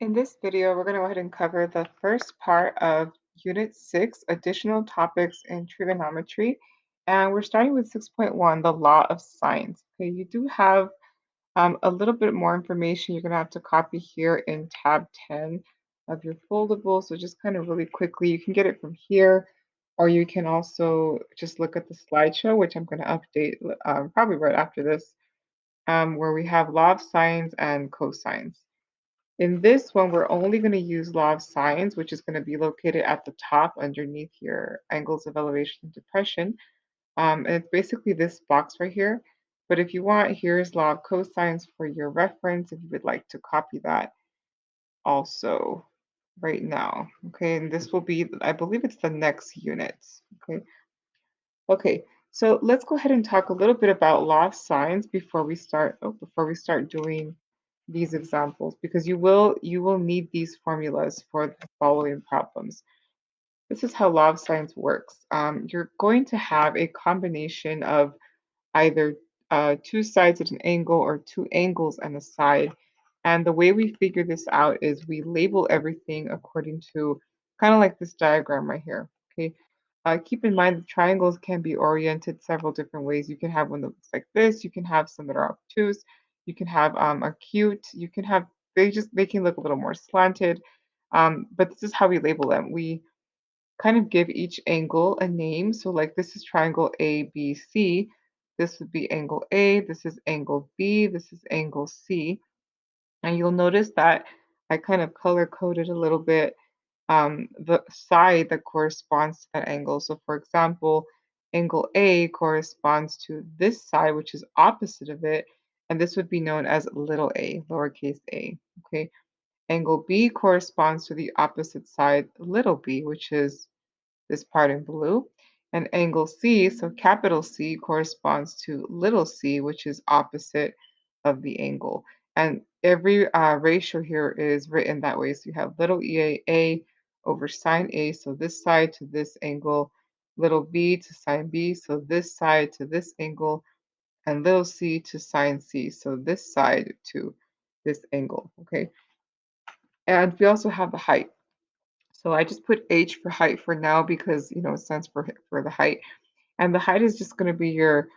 In this video, we're going to go ahead and cover the first part of Unit 6, Additional Topics in Trigonometry. And we're starting with 6.1, the Law of Sines. Okay, you do have a little bit more information you're going to have to copy here in tab 10 of your foldable. So just kind of really quickly, you can get it from here, or you can also just look at the slideshow, which I'm going to update probably right after this, where we have law of sines and cosines. In this one, we're only going to use law of sines, which is going to be located at the top underneath your angles of elevation and depression. And it's basically this box right here. But if you want, here's law of cosines for your reference if you would like to copy that also right now. Okay, and this will be, I believe it's the next unit. Okay. Okay, so let's go ahead and talk a little bit about law of sines before we start doing these examples, because you will need these formulas for the following problems. This is how law of sines works. You're going to have a combination of either two sides at an angle or two angles and a side. And the way we figure this out is we label everything according to kind of like this diagram right here. Okay. Keep in mind the triangles can be oriented several different ways. You can have one that looks like this. You can have some that are obtuse. You can have acute. You can have they can look a little more slanted. But this is how we label them. We kind of give each angle a name. So like this is triangle ABC. This would be angle A. This is angle B. This is angle C. And you'll notice that I kind of color coded a little bit the side that corresponds to that angle. So for example, angle A corresponds to this side, which is opposite of it. And this would be known as little a, lowercase a. Okay. Angle B corresponds to the opposite side, little b, which is this part in blue. And angle C, so capital C, corresponds to little c, which is opposite of the angle. And every ratio here is written that way. So you have little a over sine A, so this side to this angle, little b to sine B, so this side to this angle, and little c to sine C, so this side to this angle, okay? And we also have the height. So I just put h for height for now because, it stands for the height. And the height is just going to be your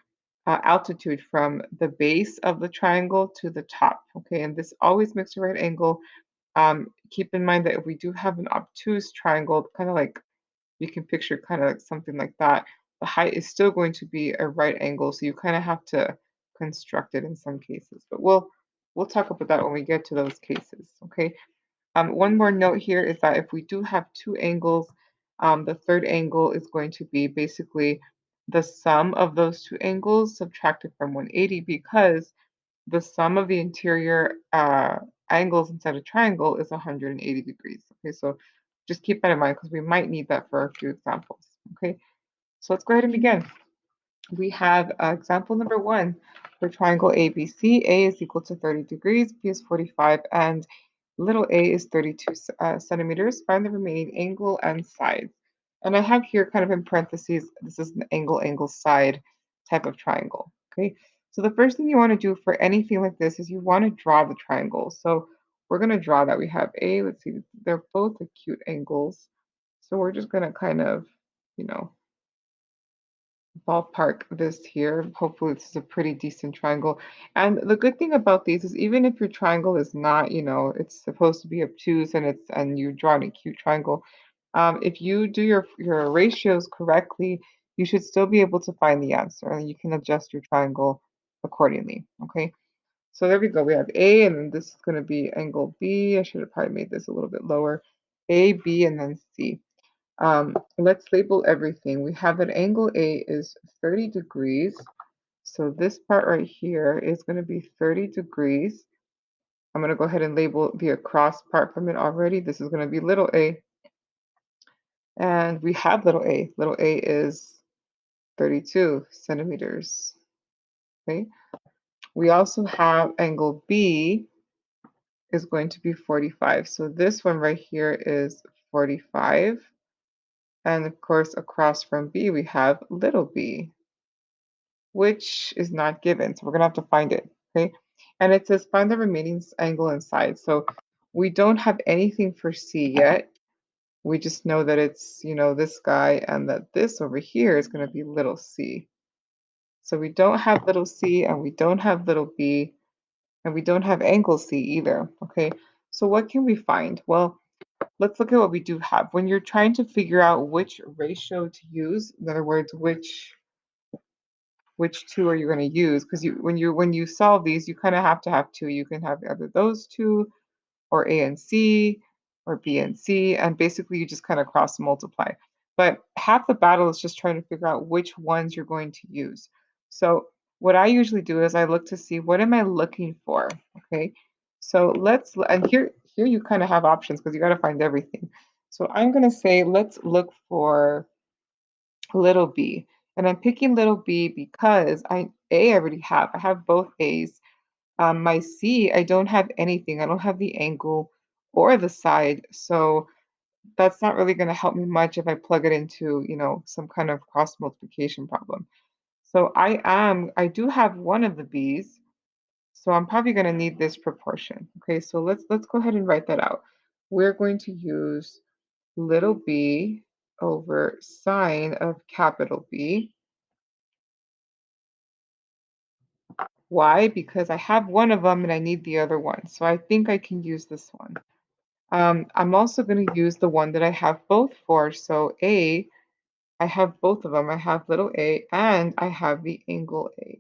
altitude from the base of the triangle to the top. Okay, and this always makes a right angle. Keep in mind that if we do have an obtuse triangle, kind of like you can picture kind of like something like that, the height is still going to be a right angle. So you kind of have to construct it in some cases. But we'll talk about that when we get to those cases. Okay. One more note here is that if we do have two angles, the third angle is going to be basically the sum of those two angles subtracted from 180, because the sum of the interior angles inside a triangle is 180 degrees. Okay, so just keep that in mind because we might need that for a few examples. Okay, so let's go ahead and begin. We have example number 1 for triangle ABC. A is equal to 30 degrees, B is 45, and little a is 32 centimeters. Find the remaining angle and sides. And I have here kind of in parentheses, this is an angle side type of triangle. Okay, so the first thing you want to do for anything like this is you want to draw the triangle. So we're going to draw that. We have A, let's see, they're both acute angles. So we're just going to kind of, you know, ballpark this here. Hopefully this is a pretty decent triangle. And the good thing about these is even if your triangle is not, it's supposed to be obtuse and you draw an acute triangle, if you do your ratios correctly, you should still be able to find the answer and you can adjust your triangle accordingly. Okay. So there we go. We have A and then this is going to be angle B. I should have probably made this a little bit lower. A, B, and then C. Let's label everything. We have that angle A is 30 degrees. So this part right here is going to be 30 degrees. I'm going to go ahead and label the across part from it already. This is going to be little a. And we have little a. Little a is 32 centimeters. Okay. We also have angle B is going to be 45. So this one right here is 45. And of course, across from B, we have little b, which is not given. So we're going to have to find it. Okay. And it says find the remaining angle and side. So We don't have anything for C yet. We just know that it's, this guy and that this over here is going to be little c. So we don't have little c and we don't have little b and we don't have angle C either, okay? So what can we find? Well, let's look at what we do have. When you're trying to figure out which ratio to use, in other words, which two are you going to use? Because when you solve these, you kind of have to have two. You can have either those two or A and C or B and C, and basically you just kind of cross multiply. But half the battle is just trying to figure out which ones you're going to use. So what I usually do is I look to see what am I looking for, okay? So and here you kind of have options because you got to find everything. So I'm going to say let's look for little b. And I'm picking little b because I already have. I have both A's. My C, I don't have anything. I don't have the angle or the side. So that's not really going to help me much if I plug it into, some kind of cross multiplication problem. So I do have one of the B's. So I'm probably going to need this proportion. Okay, so let's go ahead and write that out. We're going to use little b over sine of capital B. Why? Because I have one of them and I need the other one. So I think I can use this one. I'm also going to use the one that I have both for. So A, I have both of them. I have little a and I have the angle A.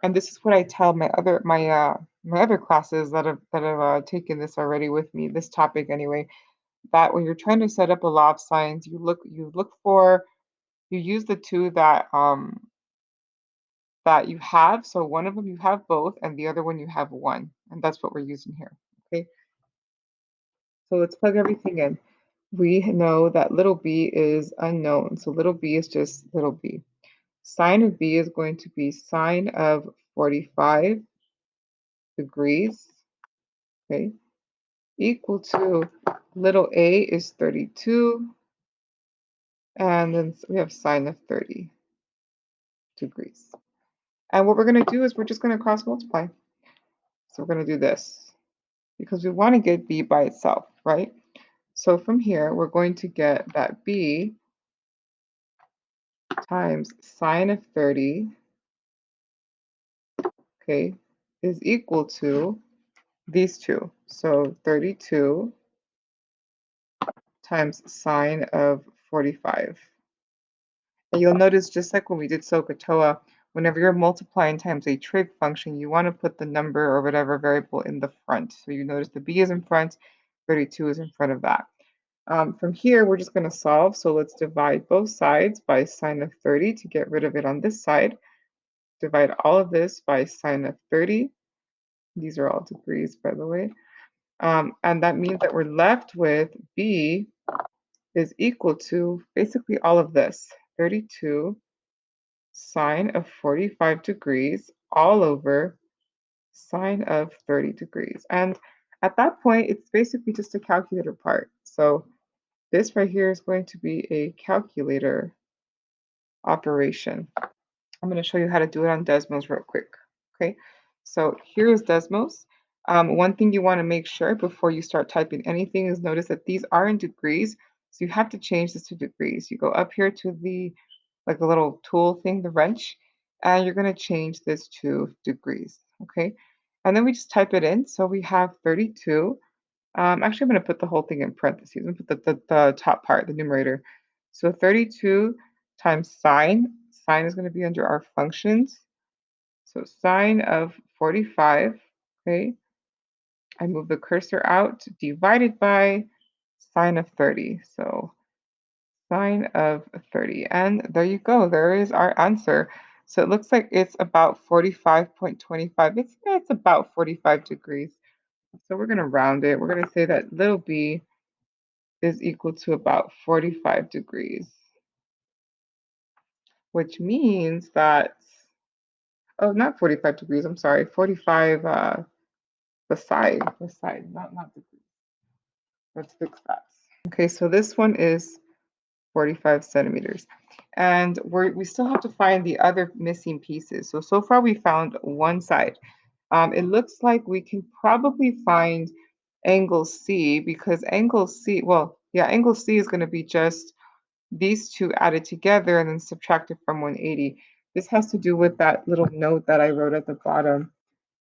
And this is what I tell my other classes that have taken this already with me, this topic anyway, that when you're trying to set up a law of sines, you use the two that you have. So one of them you have both, and the other one you have one, and that's what we're using here. Okay, so let's plug everything in. We know that little b is unknown, so little b is just little b. Sine of b is going to be sine of 45 degrees, okay, equal to little a is 32, and then we have sine of 30 degrees. And what we're going to do is we're just going to cross multiply. So we're going to do this because we want to get b by itself, right? So from here, we're going to get that b times sine of 30, okay, is equal to these two. So 32 times sine of 45. And you'll notice just like when we did SOHCAHTOA, whenever you're multiplying times a trig function, you want to put the number or whatever variable in the front. So you notice the b is in front, 32 is in front of that. From here, we're just going to solve. So let's divide both sides by sine of 30 to get rid of it on this side. Divide all of this by sine of 30. These are all degrees, by the way. And that means that we're left with b is equal to basically all of this, 32 sine of 45 degrees all over sine of 30 degrees. And at that point, it's basically just a calculator part. So this right here is going to be a calculator operation. I'm going to show you how to do it on Desmos real quick. Okay, so here is Desmos. One thing you want to make sure before you start typing anything is notice that these are in degrees. So you have to change this to degrees. You go up here to the like a little tool thing, the wrench, and you're going to change this to degrees. Okay, and then we just type it in. So we have 32. Actually, I'm going to put the whole thing in parentheses. I'm going to put the top part, the numerator. So 32 times sine. Sine is going to be under our functions. So sine of 45, okay, I move the cursor out, divided by sine of 30. So sine of 30. And there you go. There is our answer. So it looks like it's about 45.25. It's about 45 degrees. So we're going to round it. We're going to say that little b is equal to about 45 degrees, which means that, oh, not 45 degrees, I'm sorry, 45, the side, not degrees. Let's fix that. Okay, so this one is 45 centimeters. And we still have to find the other missing pieces. So far we found one side. It looks like we can probably find angle C, because angle C, well, yeah, angle C is going to be just these two added together and then subtracted from 180. This has to do with that little note that I wrote at the bottom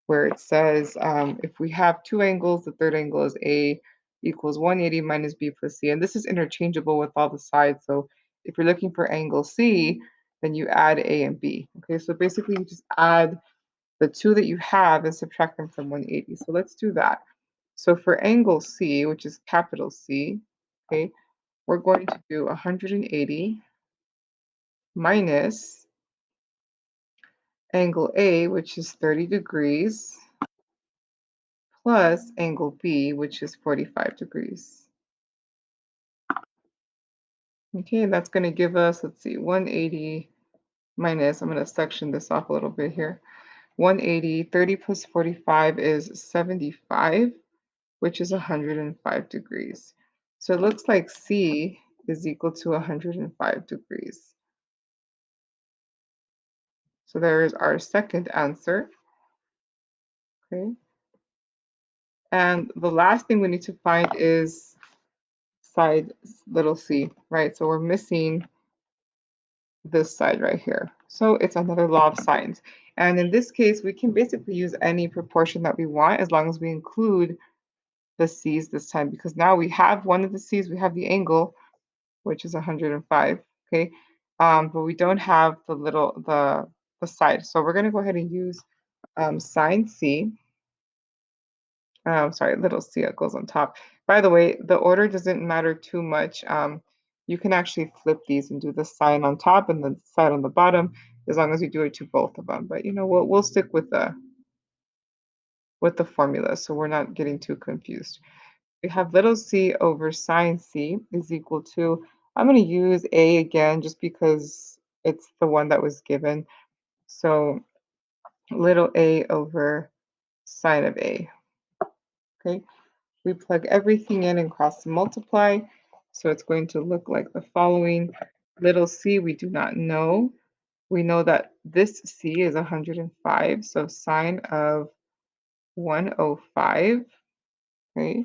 where it says if we have two angles, the third angle is A equals 180 minus B plus C. And this is interchangeable with all the sides. So if you're looking for angle C, then you add A and B. Okay, so basically you just add the two that you have and subtract them from 180. So let's do that. So for angle C, which is capital C, okay, we're going to do 180 minus angle A, which is 30 degrees, plus angle B, which is 45 degrees. Okay, and that's going to give us, let's see, 180 minus, I'm going to section this off a little bit here. 180, 30 plus 45 is 75, which is 105 degrees. So it looks like C is equal to 105 degrees. So there is our second answer. Okay. And the last thing we need to find is side little c, right? So we're missing this side right here. So it's another law of sines. And in this case, we can basically use any proportion that we want as long as we include the c's this time, because now we have one of the c's, we have the angle, which is 105, okay? But we don't have the side. So we're going to go ahead and use sine c. Sorry, little c that goes on top. By the way, the order doesn't matter too much. You can actually flip these and do the sign on top and the side on the bottom, as long as you do it to both of them. But you know, we'll stick with the formula, so we're not getting too confused. We have little c over sine c is equal to, I'm going to use a again just because it's the one that was given. So little a over sine of a. Okay. We plug everything in and cross multiply. So it's going to look like the following. Little c, we do not know. We know that this c is 105. So sine of 105, okay,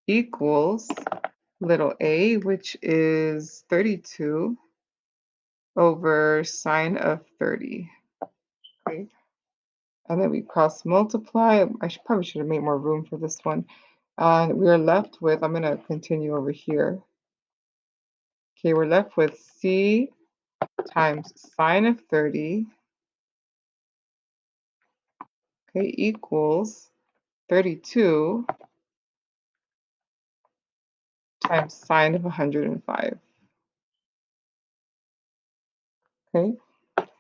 equals little a, which is 32 over sine of 30. Okay. And then we cross multiply. I probably should have made more room for this one. And we are left with, I'm going to continue over here. Okay, we're left with c times sine of 30, okay, equals 32 times sine of 105. Okay,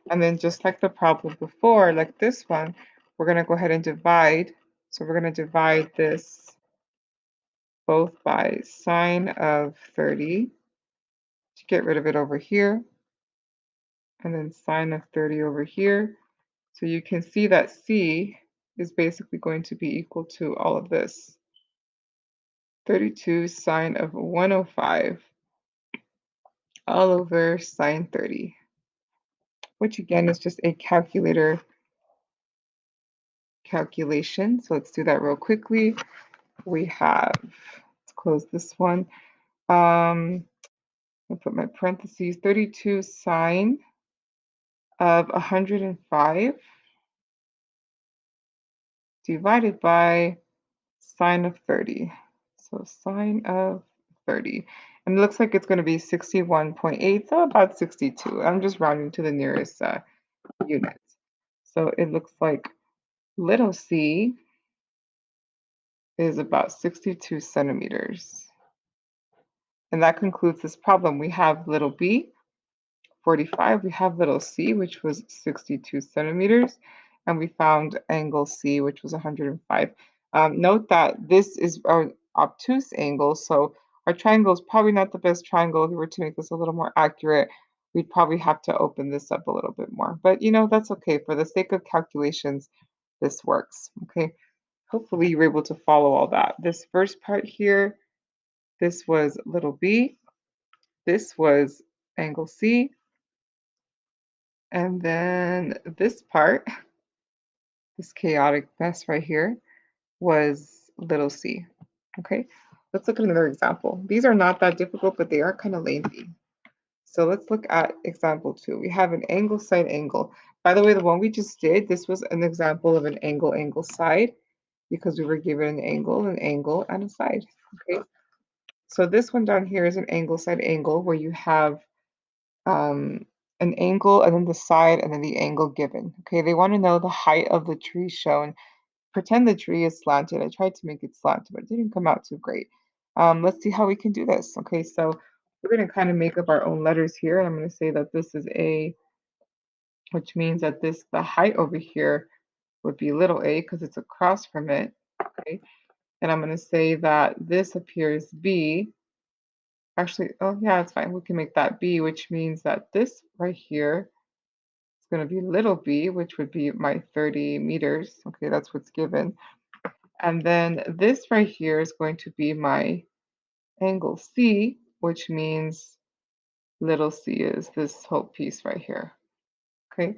and then just like the problem before, like this one, we're going to go ahead and divide. So we're going to divide this both by sine of 30 to get rid of it over here, and then sine of 30 over here. So you can see that c is basically going to be equal to all of this. 32 sine of 105 all over sine 30, which again is just a calculator calculation. So let's do that real quickly. We have, let's close this one. I'll put my parentheses, 32 sine of 105 divided by sine of 30. So sine of 30. And it looks like it's going to be 61.8, so about 62. I'm just rounding to the nearest unit. So it looks like little c is about 62 centimeters. And that concludes this problem. We have little b, 45. We have little c, which was 62 centimeters. And we found angle C, which was 105. Note that this is an obtuse angle, so our triangle is probably not the best triangle. If we were to make this a little more accurate, we'd probably have to open this up a little bit more. But you know, that's okay. For the sake of calculations, this works. Okay. Hopefully you were able to follow all that. This first part here, this was little b, this was angle C, and then this part, this chaotic mess right here, was little c. Okay, let's look at another example. These are not that difficult, but they are kind of lengthy. So let's look at example 2. We have an angle, side, angle. By the way, the one we just did, this was an example of an angle, angle, side, because we were given an angle, and a side. Okay, so this one down here is an angle, side, angle, where you have an angle and then the side and then the angle given. Okay, they want to know the height of the tree shown. Pretend the tree is slanted. I tried to make it slanted, but it didn't come out too great. Let's see how we can do this. Okay, so we're going to kind of make up our own letters here. I'm going to say that this is A, which means that the height over here would be little a because it's across from it. Okay, and I'm going to say that this appears B. Actually, oh yeah, it's fine. We can make that B, which means that this right here is going to be little b, which would be my 30 meters. Okay, that's what's given. And then this right here is going to be my angle C, which means little c is this whole piece right here. Okay,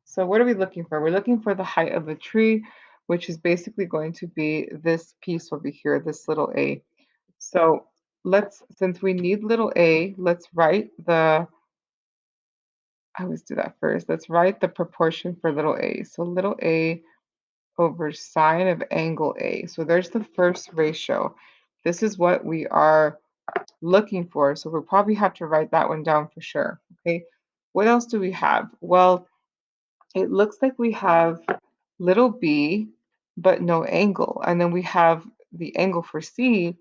so what are we looking for? We're looking for the height of the tree, which is basically going to be this piece over here, this little a. So since we need little a, let's write I always do that first. Let's write the proportion for little a. So little a over sine of angle A. So there's the first ratio. This is what we are looking for. So we'll probably have to write that one down for sure. Okay. What else do we have? Well, it looks like we have little b, but no angle. And then we have the angle for C,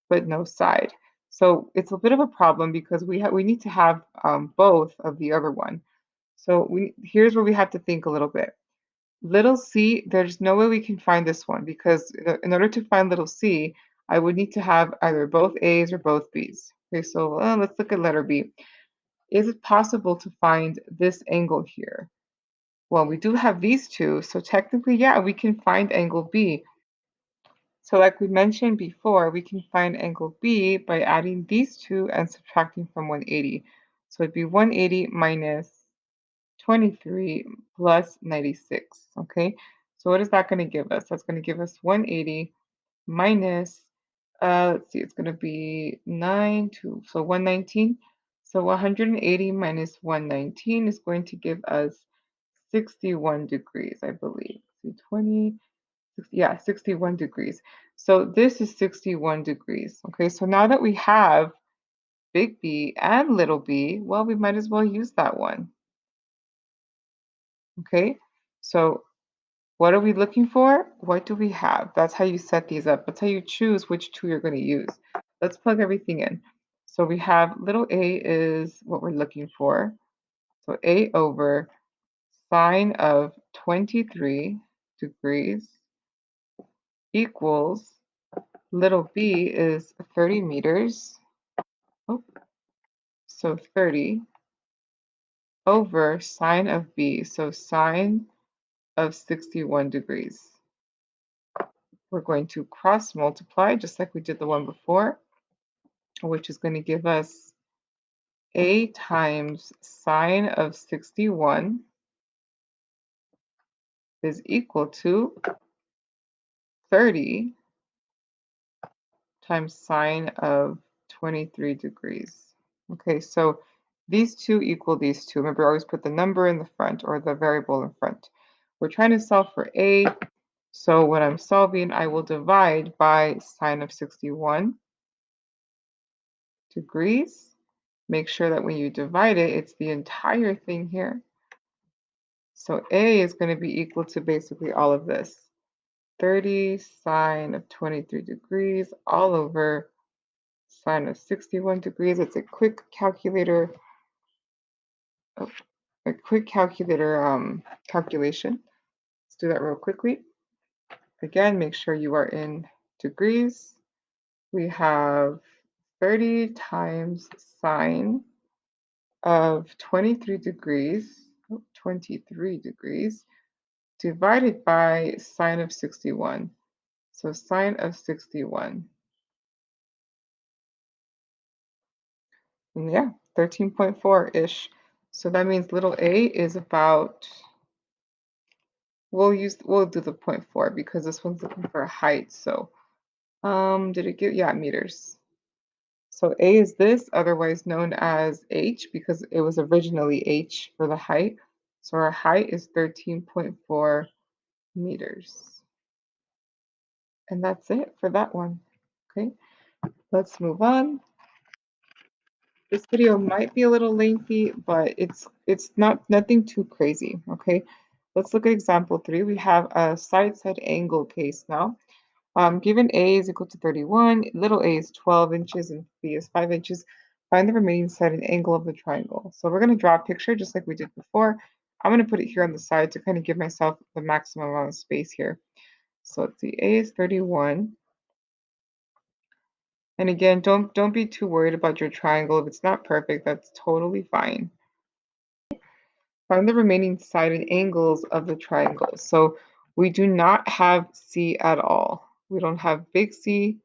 but no side. So it's a bit of a problem because we need to have both of the other one. So here's where we have to think a little bit. Little c, there's no way we can find this one because in order to find little c, I would need to have either both a's or both b's. Okay, so let's look at letter B. Is it possible to find this angle here? Well, we do have these two, so technically, yeah, we can find angle B. So like we mentioned before, we can find angle B by adding these two and subtracting from 180. So it'd be 180 minus 23 plus 96, okay? So what is that going to give us? That's going to give us 180 minus, let's see, it's going to be so 119. So 180 minus 119 is going to give us 61 degrees, I believe. See, 20, yeah, 61 degrees. So this is 61 degrees, okay? So now that we have big B and little b, well, we might as well use that one. Okay, so what are we looking for? What do we have? That's how you set these up. That's how you choose which two you're going to use. Let's plug everything in. So we have little a is what we're looking for. So a over sine of 23 degrees equals little b is 30 meters. Oh, so 30 over sine of b. So sine of 61 degrees. We're going to cross multiply just like we did the one before, which is going to give us a times sine of 61 is equal to 30 times sine of 23 degrees. Okay, so these two equal these two. Remember, always put the number in the front or the variable in front. We're trying to solve for a, so when I'm solving, I will divide by sine of 61 degrees. Make sure that when you divide it, it's the entire thing here. So A is going to be equal to basically all of this. 30 sine of 23 degrees all over sine of 61 degrees. It's a quick calculator, calculation. Let's do that real quickly. Again, make sure you are in degrees. We have 30 times sine of 23 degrees, 23 degrees, divided by sine of 61. So sine of 61. And yeah, 13.4-ish. So that means little a is about, we'll do the 0.4 because this one's looking for a height. So Did it give, yeah, meters. So A is this, otherwise known as H, because it was originally H for the height. So our height is 13.4 meters. And that's it for that one. Okay, let's move on. This video might be a little lengthy, but it's not nothing too crazy, okay? Let's look at example 3. We have a side-side angle case now. Given A is equal to 31, little a is 12 inches, and B is 5 inches. Find the remaining side and angle of the triangle. So we're going to draw a picture just like we did before. I'm going to put it here on the side to kind of give myself the maximum amount of space here. So let's see, A is 31. And again, don't be too worried about your triangle. If it's not perfect, that's totally fine. Find the remaining side and angles of the triangle. So we do not have C at all. We don't have big C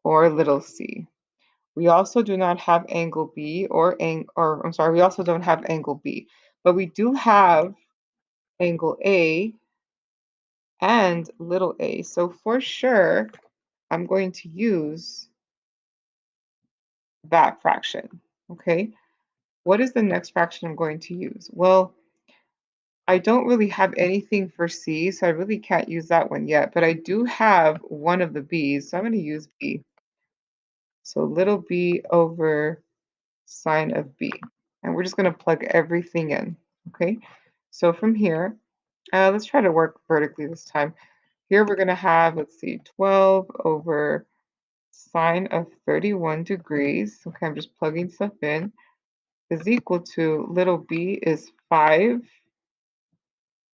or little c. We also do not have angle B or I'm sorry, we also don't have angle B, but we do have angle A and little a. So for sure, I'm going to use that fraction, okay? What is the next fraction I'm going to use? Well, I don't really have anything for C, so I really can't use that one yet, but I do have one of the B's, so I'm going to use B. So little b over sine of B. And we're just going to plug everything in, okay? So from here, let's try to work vertically this time. Here we're going to have, let's see, 12 over sine of 31 degrees. Okay, I'm just plugging stuff in. Is equal to little b is 5.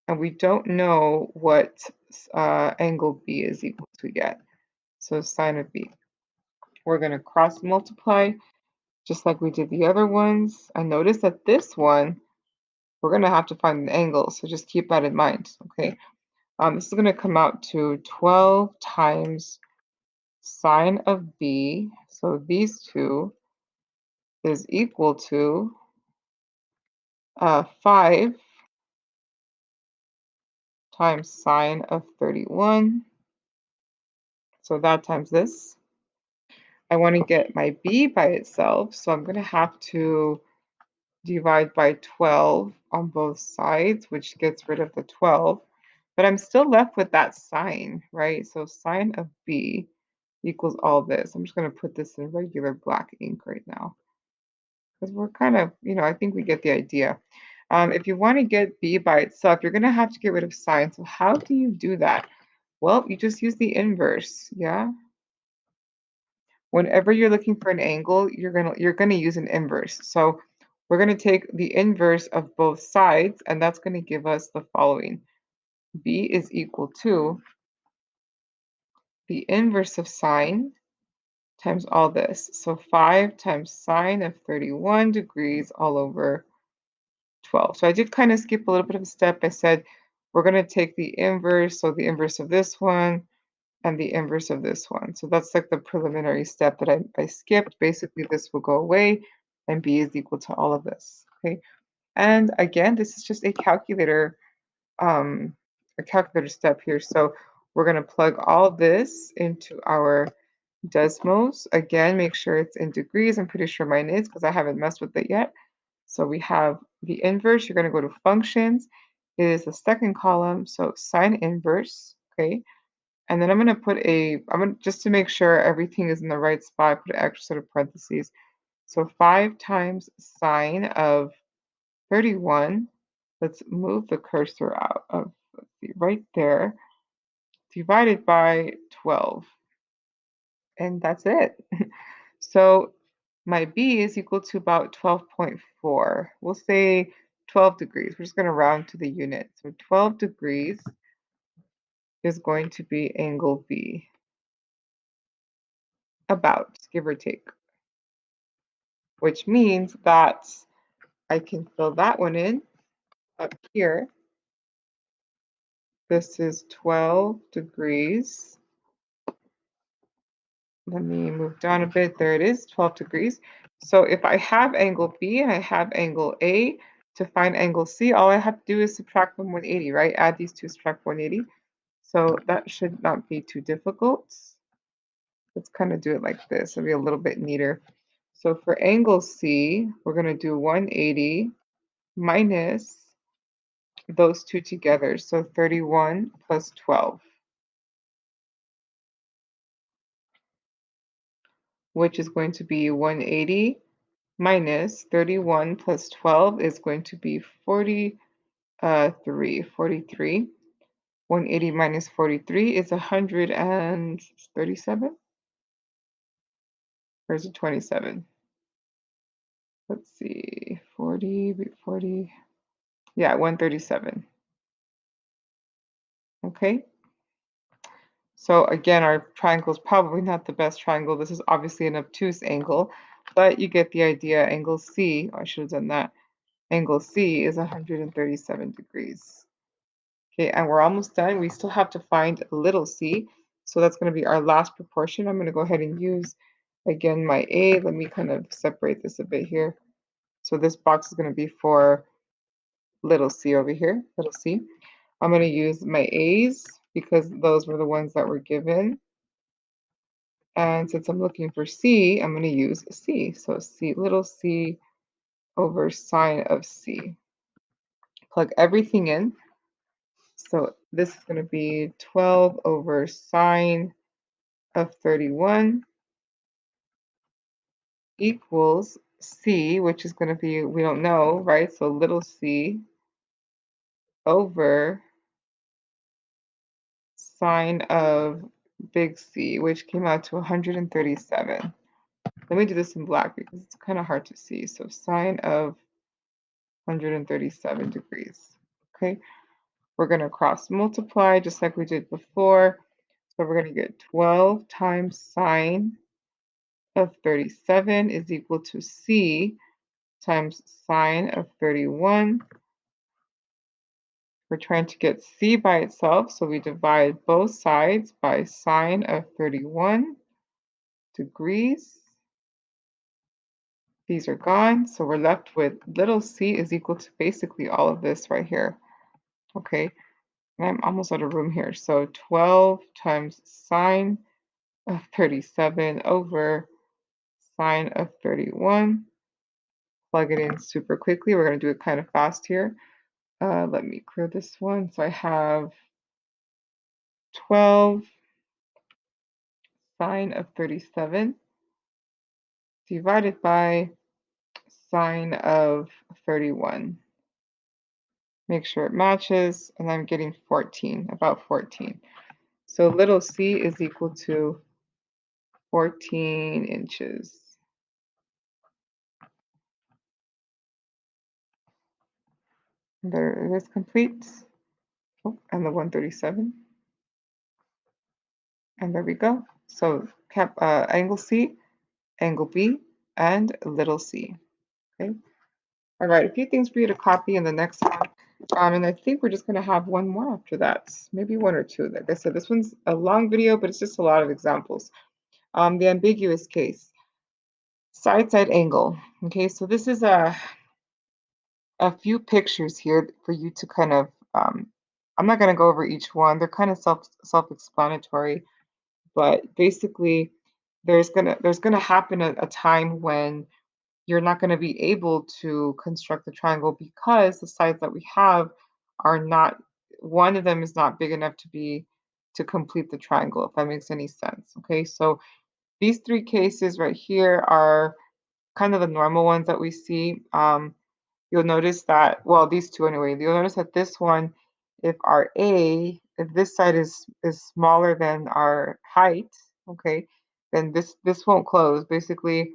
And we don't know what angle B is equal to yet. So sine of B. We're going to cross multiply just like we did the other ones. And notice that this one, we're going to have to find an angle. So just keep that in mind, okay? This is going to come out to 12 times sine of B. So these two is equal to 5 times sine of 31. So that times this. I want to get my B by itself, so I'm going to have to divide by 12 on both sides, which gets rid of the 12. But I'm still left with that sine, right? So sine of B equals all this. I'm just going to put this in regular black ink right now because we're kind of, I think we get the idea. If you want to get B by itself, you're going to have to get rid of sine. So how do you do that? Well, you just use the inverse, yeah? Whenever you're looking for an angle, you're gonna use an inverse. So we're gonna take the inverse of both sides, and that's gonna give us the following. B is equal to the inverse of sine times all this. So 5 times sine of 31 degrees all over 12. So I did kind of skip a little bit of a step. I said we're gonna take the inverse, so the inverse of this one, and the inverse of this one. So that's like the preliminary step that I skipped. Basically, this will go away, and B is equal to all of this, okay? And again, this is just a calculator step here. So we're going to plug all this into our Desmos. Again, make sure it's in degrees. I'm pretty sure mine is because I haven't messed with it yet. So we have the inverse. You're going to go to functions. It is the second column, so sine inverse, okay? And then I'm going to put just to make sure everything is in the right spot, put an extra set of parentheses. So 5 times sine of 31. Let's move the cursor out of, let's see, right there, divided by 12. And that's it. So my B is equal to about 12.4. We'll say 12 degrees. We're just going to round to the unit. So 12 degrees is going to be angle B. About, give or take. Which means that I can fill that one in up here. This is 12 degrees. Let me move down a bit. There it is, 12 degrees. So if I have angle B and I have angle A, to find angle C, all I have to do is subtract from 180, right? Add these two, subtract 180. So that should not be too difficult. Let's kind of do it like this. It'll be a little bit neater. So for angle C, we're going to do 180 minus those two together. So 31 plus 12, which is going to be 180 minus 31 plus 12 is going to be 43. 180 minus 43 is 137, or is it 27? Let's see, 40. Yeah, 137. Okay. So again, our triangle is probably not the best triangle. This is obviously an obtuse angle, but you get the idea. Angle C, I should have done that. Angle C is 137 degrees. Okay, and we're almost done. We still have to find little c. So that's going to be our last proportion. I'm going to go ahead and use, again, my A. Let me kind of separate this a bit here. So this box is going to be for little c over here, little c. I'm going to use my A's because those were the ones that were given. And since I'm looking for C, I'm going to use C. So C, little c over sine of C. Plug everything in. So this is going to be 12 over sine of 31 equals C, which is going to be, we don't know, right? So little c over sine of big C, which came out to 137. Let me do this in black because it's kind of hard to see. So sine of 137 degrees. Okay, we're going to cross multiply just like we did before. So we're going to get 12 times sine of 37 is equal to C times sine of 31. We're trying to get C by itself, so we divide both sides by sine of 31 degrees. These are gone, so we're left with little c is equal to basically all of this right here. Okay, and I'm almost out of room here. So 12 times sine of 37 over sine of 31. Plug it in super quickly. We're going to do it kind of fast here. Let me clear this one. So I have 12 sine of 37 divided by sine of 31. Make sure it matches, and I'm getting 14, about 14. So little c is equal to 14 inches. There it is complete. Oh, and the 137. And there we go. So angle C, angle B, and little c. Okay. All right, a few things for you to copy in the next one. And I think we're just going to have one more after that, maybe one or two. Like I said, this one's a long video, but it's just a lot of examples. The ambiguous case, side angle. Okay, so this is a few pictures here for you to kind of, I'm not going to go over each one. They're kind of self-explanatory, but basically there's gonna happen a time when you're not going to be able to construct the triangle because the sides that we have are not, one of them is not big enough to complete the triangle, if that makes any sense. Okay, so these three cases right here are kind of the normal ones that we see. You'll notice that, well, these two anyway, you'll notice that this one, if our A, if this side is smaller than our height, okay, then this won't close. Basically,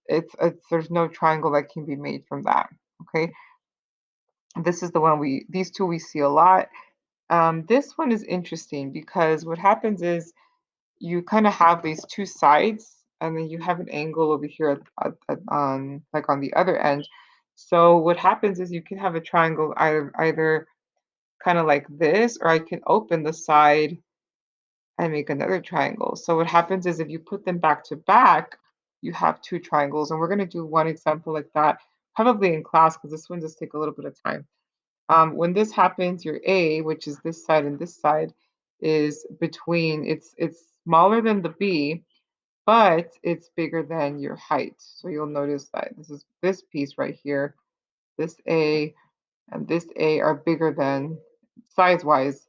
it's there's no triangle that can be made from that. Okay, this is the one these two we see a lot. This one is interesting because what happens is you kind of have these two sides, and then you have an angle over here on like on the other end. So what happens is you can have a triangle either kind of like this, or I can open the side and make another triangle. So what happens is if you put them back to back, you have two triangles. And we're going to do one example like that, probably in class, because this one just take a little bit of time. When this happens, your A, which is this side and this side, is between, it's smaller than the B, but it's bigger than your height. So you'll notice that this is this piece right here, this A and this A are bigger than size-wise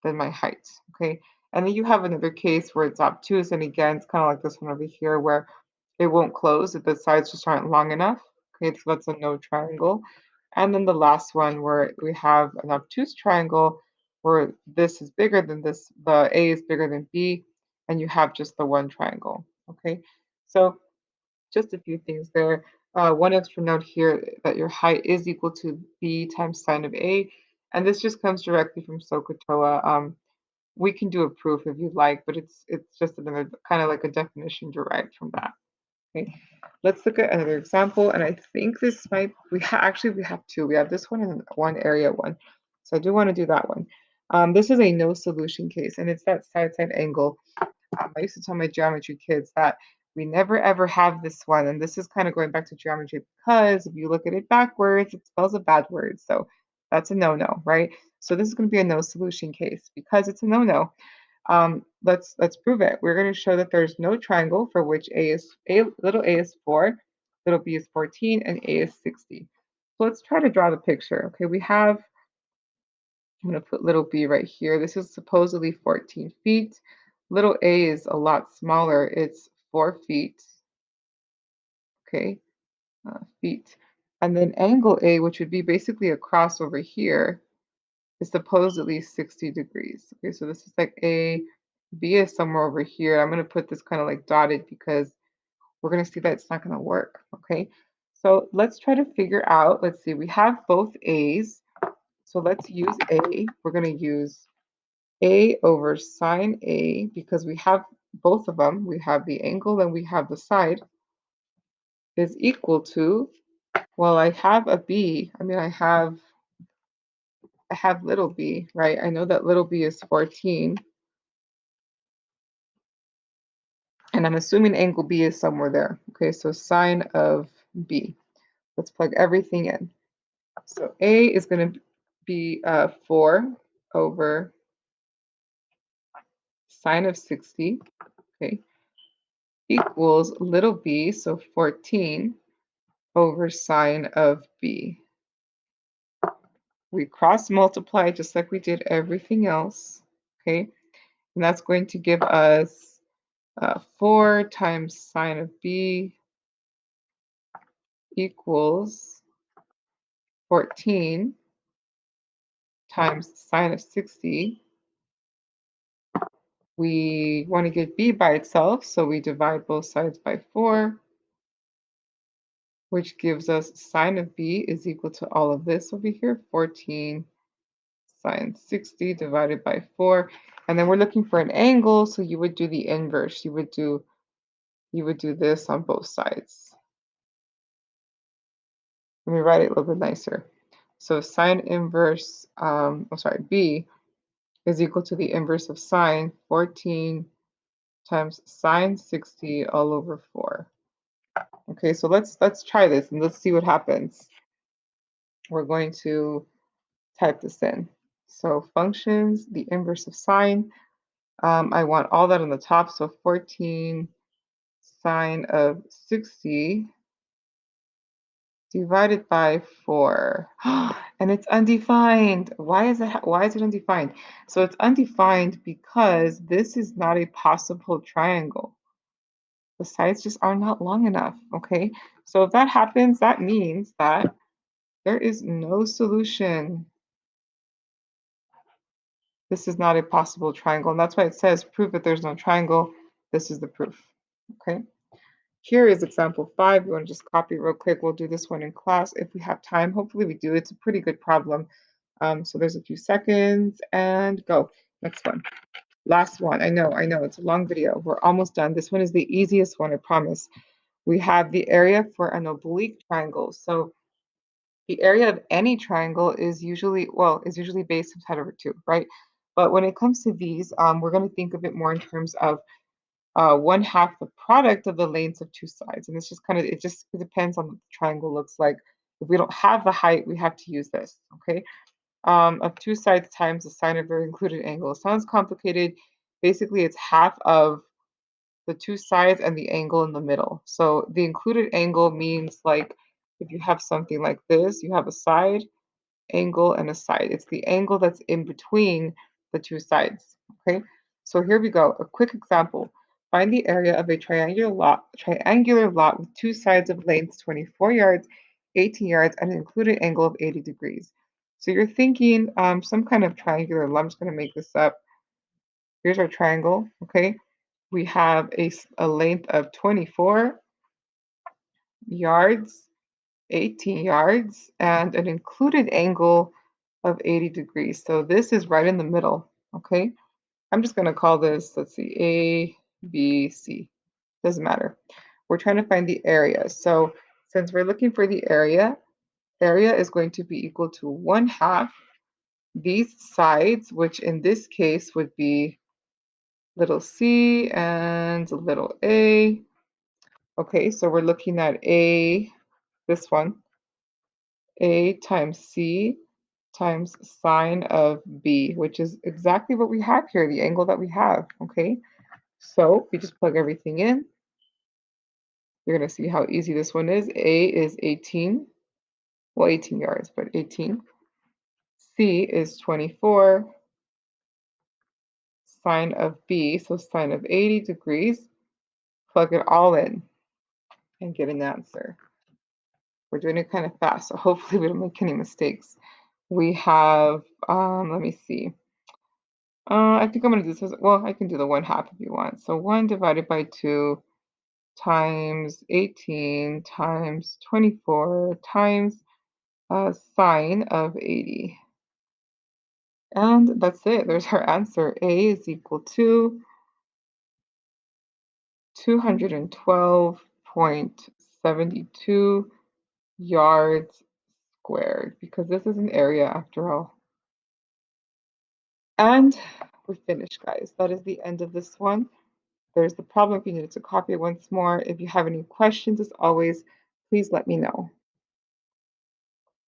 than my height. Okay. And then you have another case where it's obtuse, and again, it's kind of like this one over here where it won't close if the sides just aren't long enough. Okay, so that's a no triangle. And then the last one where we have an obtuse triangle where this is bigger than this, the A is bigger than B, and you have just the one triangle. Okay, so just a few things there. One extra note here that your height is equal to B times sine of A, and this just comes directly from SOHCAHTOA. We can do a proof if you'd like, but it's just another kind of like a definition derived from that. Okay, let's look at another example, and I think this might actually we have two. We have this one and one area one, so I do want to do that one. This is a no solution case, and it's that side angle. I used to tell my geometry kids that we never ever have this one, and this is kind of going back to geometry because if you look at it backwards, it spells a bad word, so that's a no-no, right? So this is going to be a no solution case because it's a no-no. Let's prove it. We're going to show that there's no triangle for which little a is 4, little b is 14, and a is 60. So let's try to draw the picture. Okay, I'm going to put little b right here. This is supposedly 14 feet. Little a is a lot smaller. It's 4 feet. Okay, feet. And then angle A, which would be basically a cross over here, is supposedly 60 degrees. Okay, so this is like A, B is somewhere over here. I'm going to put this kind of like dotted because we're going to see that it's not going to work. Okay, so let's try to figure out, let's see, we have both A's. So let's use A. We're going to use A over sine A because we have both of them. We have the angle and we have the side is equal to, well, I have a B. I mean, I have little b, right? I know that little b is 14. And I'm assuming angle B is somewhere there. Okay, so sine of B. Let's plug everything in. So A is going to be 4 over sine of 60, okay, equals little b, so 14 over sine of B. We cross multiply just like we did everything else, okay, and that's going to give us 4 times sine of B equals 14 times sine of 60. We want to get b by itself, so we divide both sides by 4, which gives us sine of b is equal to all of this over here, 14 sine 60 divided by 4. And then we're looking for an angle, so you would do the inverse. You would do this on both sides. Let me write it a little bit nicer. So sine inverse, b is equal to the inverse of sine, 14 times sine 60 all over 4. Okay, so let's try this and let's see what happens. We're going to type this in. So functions, the inverse of sine. I want all that on the top, so 14 sine of 60 divided by 4. And it's undefined. Why is it undefined? So it's undefined because this is not a possible triangle. The sides just are not long enough, okay? So if that happens, that means that there is no solution. This is not a possible triangle, and that's why it says prove that there's no triangle. This is the proof, okay? Here is example 5. You want to just copy real quick. We'll do this one in class if we have time. Hopefully we do. It's a pretty good problem. So there's a few seconds and go. Next one. Last one. I know, it's a long video. We're almost done. This one is the easiest one, I promise. We have the area for an oblique triangle. So the area of any triangle is usually base of side over 2, right? But when it comes to these, we're going to think of it more in terms of 1/2 the product of the lengths of two sides. And it's just it just depends on what the triangle looks like. If we don't have the height, we have to use this, okay? Of two sides times the sine of their included angle. Sounds complicated. Basically, it's half of the two sides and the angle in the middle. So the included angle means like if you have something like this, you have a side angle and a side. It's the angle that's in between the two sides. Okay, so here we go. A quick example. Find the area of a triangular lot with two sides of lengths 24 yards, 18 yards, and an included angle of 80 degrees. So you're thinking some kind of triangular lot. I'm just going to make this up. Here's our triangle. Okay, we have a length of 24 yards, 18 yards, and an included angle of 80 degrees. So this is right in the middle, okay? I'm just going to call this, let's see, A, B, C. Doesn't matter. We're trying to find the area. So since we're looking for the area is going to be equal to 1/2 these sides, which in this case would be little c and little a. Okay, so we're looking at A, this one, A times C times sine of B, which is exactly what we have here, the angle that we have, okay? So we just plug everything in. You're going to see how easy this one is. A is 18, well, 18 yards, but 18. C is 24, sine of B, so sine of 80 degrees. Plug it all in and get an answer. We're doing it kind of fast, so hopefully we don't make any mistakes. We have, let me see. I think I'm going to do this, well, I can do the 1/2 if you want. So 1 divided by 2 times 18 times 24 times sine of 80. And that's it. There's our answer. A is equal to 212.72 yards squared, because this is an area after all. And we're finished, guys. That is the end of this one. There's the problem if you needed to copy it once more. If you have any questions, as always, please let me know.